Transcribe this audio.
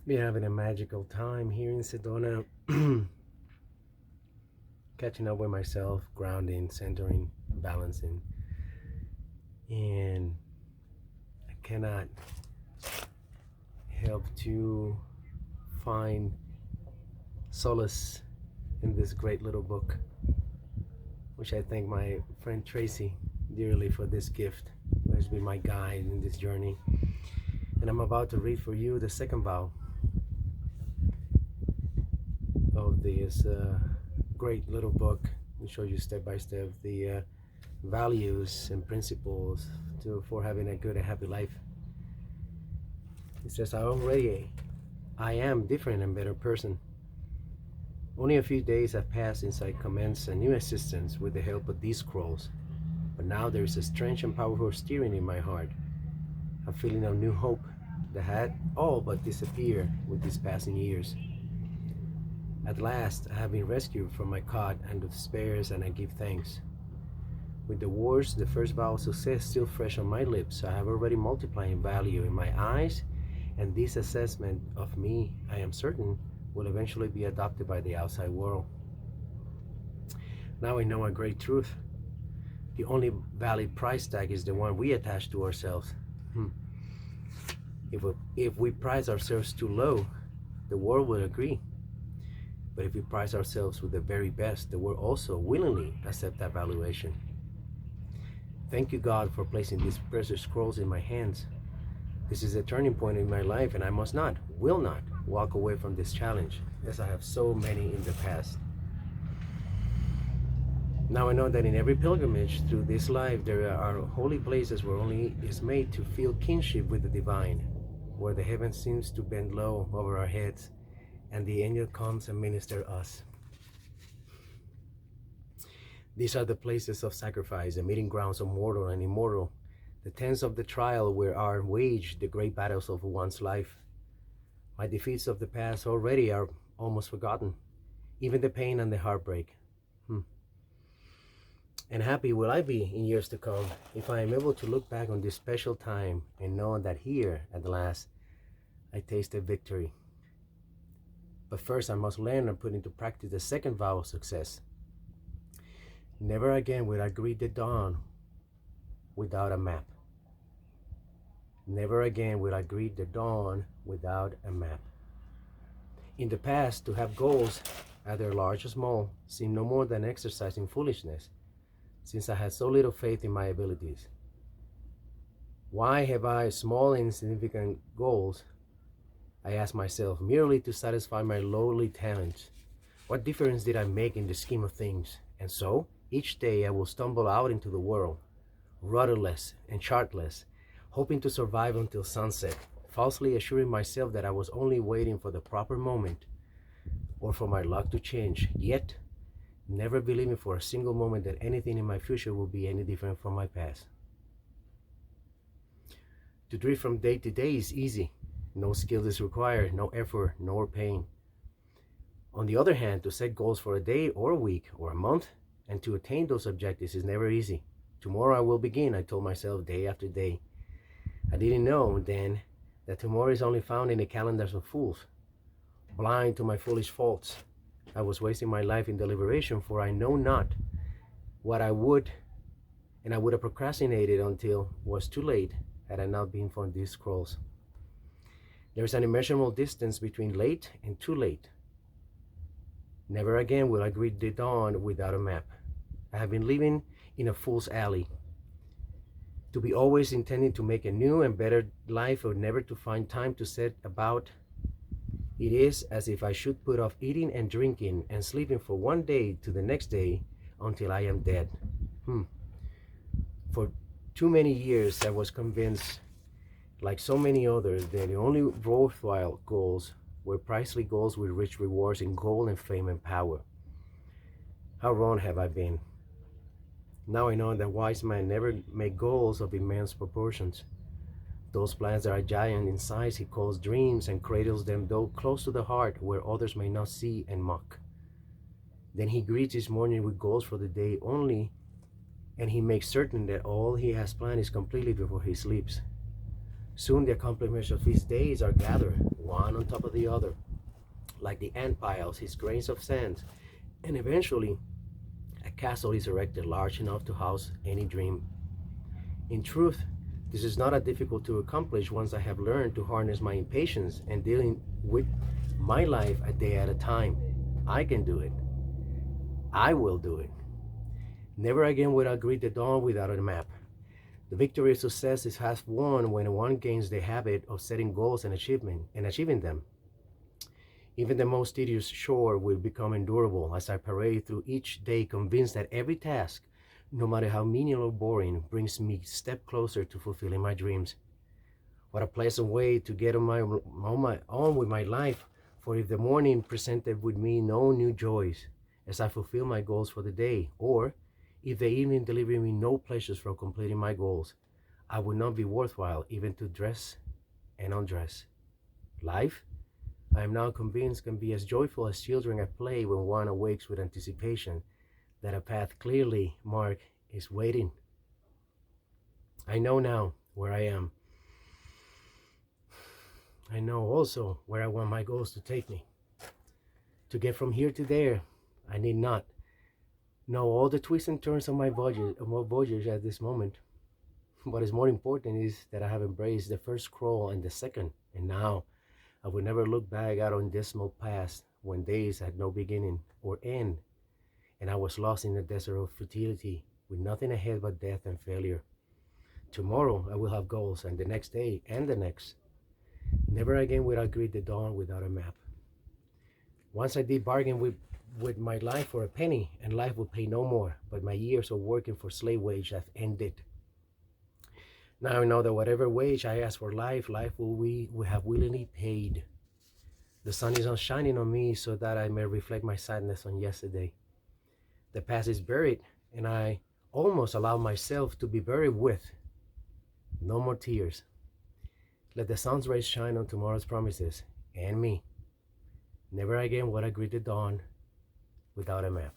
Been having a magical time here in Sedona, catching up with myself, grounding, centering, balancing, and I cannot help to find solace in this great little book, which I thank my friend Tracy dearly for this gift, who has been my guide in this journey. And I'm about to read for you the second vow of this great little book and show you step by step the values and principles for having a good and happy life. It says, I am different and better person. Only a few days have passed since I commenced a new existence with the help of these scrolls, but now there is a strange and powerful stirring in my heart, a feeling of new hope that had all but disappeared with these passing years. At last, I have been rescued from my cot and the despairs, and I give thanks. With the words, the first vow of success still fresh on my lips, I have already multiplied in value in my eyes, and this assessment of me, I am certain, will eventually be adopted by the outside world. Now I know a great truth. The only valid price tag is the one we attach to ourselves. If we price ourselves too low, the world will agree. But if we price ourselves with the very best, the world also willingly accept that valuation. Thank you, God, for placing these precious scrolls in my hands. This is a turning point in my life, and I must not, will not, walk away from this challenge, as I have so many in the past. Now I know that in every pilgrimage through this life, there are holy places where only is made to feel kinship with the divine, where the heaven seems to bend low over our heads, and the angel comes and ministers us. These are the places of sacrifice, the meeting grounds of mortal and immortal, the tents of the trial where are waged the great battles of one's life. My defeats of the past already are almost forgotten, even the pain and the heartbreak. And happy will I be in years to come if I am able to look back on this special time and know that here, at last, I tasted victory. But first, I must learn and put into practice the second vow of success. Never again will I greet the dawn without a map. Never again will I greet the dawn without a map. In the past, to have goals, either large or small, seemed no more than exercising foolishness, since I had so little faith in my abilities. Why have I small and insignificant goals? I asked myself, merely to satisfy my lowly talents. What difference did I make in the scheme of things? And so, each day I will stumble out into the world, rudderless and chartless, hoping to survive until sunset, falsely assuring myself that I was only waiting for the proper moment or for my luck to change, yet never believing for a single moment that anything in my future will be any different from my past. To drift from day to day is easy. No skill is required, no effort, nor pain. On the other hand, to set goals for a day or a week or a month and to attain those objectives is never easy. Tomorrow I will begin, I told myself day after day. I didn't know then that tomorrow is only found in the calendars of fools. Blind to my foolish faults, I was wasting my life in deliberation, for I know not what I would, and I would have procrastinated until it was too late had I not been for these scrolls. There is an immeasurable distance between late and too late. Never again will I greet the dawn without a map. I have been living in a fool's alley. To be always intending to make a new and better life or never to find time to set about, it is as if I should put off eating and drinking and sleeping for one day to the next day until I am dead. For too many years I was convinced, like so many others, that the only worthwhile goals were pricely goals with rich rewards in gold and fame and power. How wrong have I been? Now I know that wise men never make goals of immense proportions. Those plans that are giant in size he calls dreams and cradles them though close to the heart where others may not see and mock. Then he greets his morning with goals for the day only, and he makes certain that all he has planned is completely before he sleeps. Soon the accomplishments of his days are gathered, one on top of the other, like the ant piles his grains of sand, and eventually a castle is erected large enough to house any dream. In truth, this is not that difficult to accomplish once I have learned to harness my impatience and dealing with my life a day at a time. I can do it. I will do it. Never again will I greet the dawn without a map. The victory of success is half won when one gains the habit of setting goals and achieving them. Even the most tedious chore will become endurable as I parade through each day, convinced that every task, no matter how menial or boring, brings me a step closer to fulfilling my dreams. What a pleasant way to get on my own with my life, for if the morning presented with me no new joys as I fulfill my goals for the day, or if the evening delivered me no pleasures from completing my goals, I would not be worthwhile even to dress and undress. Life, I am now convinced, can be as joyful as children at play when one awakes with anticipation that a path clearly marked is waiting. I know now where I am. I know also where I want my goals to take me. To get from here to there, I need not know all the twists and turns of my voyage at this moment. What is more important is that I have embraced the first crawl and the second, and now I will never look back out on dismal past when days had no beginning or end, and I was lost in the desert of futility with nothing ahead but death and failure. Tomorrow I will have goals, and the next day and the next. Never again will I greet the dawn without a map. Once I did bargain with my life for a penny, and life would pay no more, but my years of working for slave wage have ended. Now I know that whatever wage I ask for life will have willingly paid. The sun is not shining on me so that I may reflect my sadness on yesterday. The past is buried, and I almost allow myself to be buried with. No more tears. Let the sun's rays shine on tomorrow's promises and me. Never again will I greet the dawn without a map.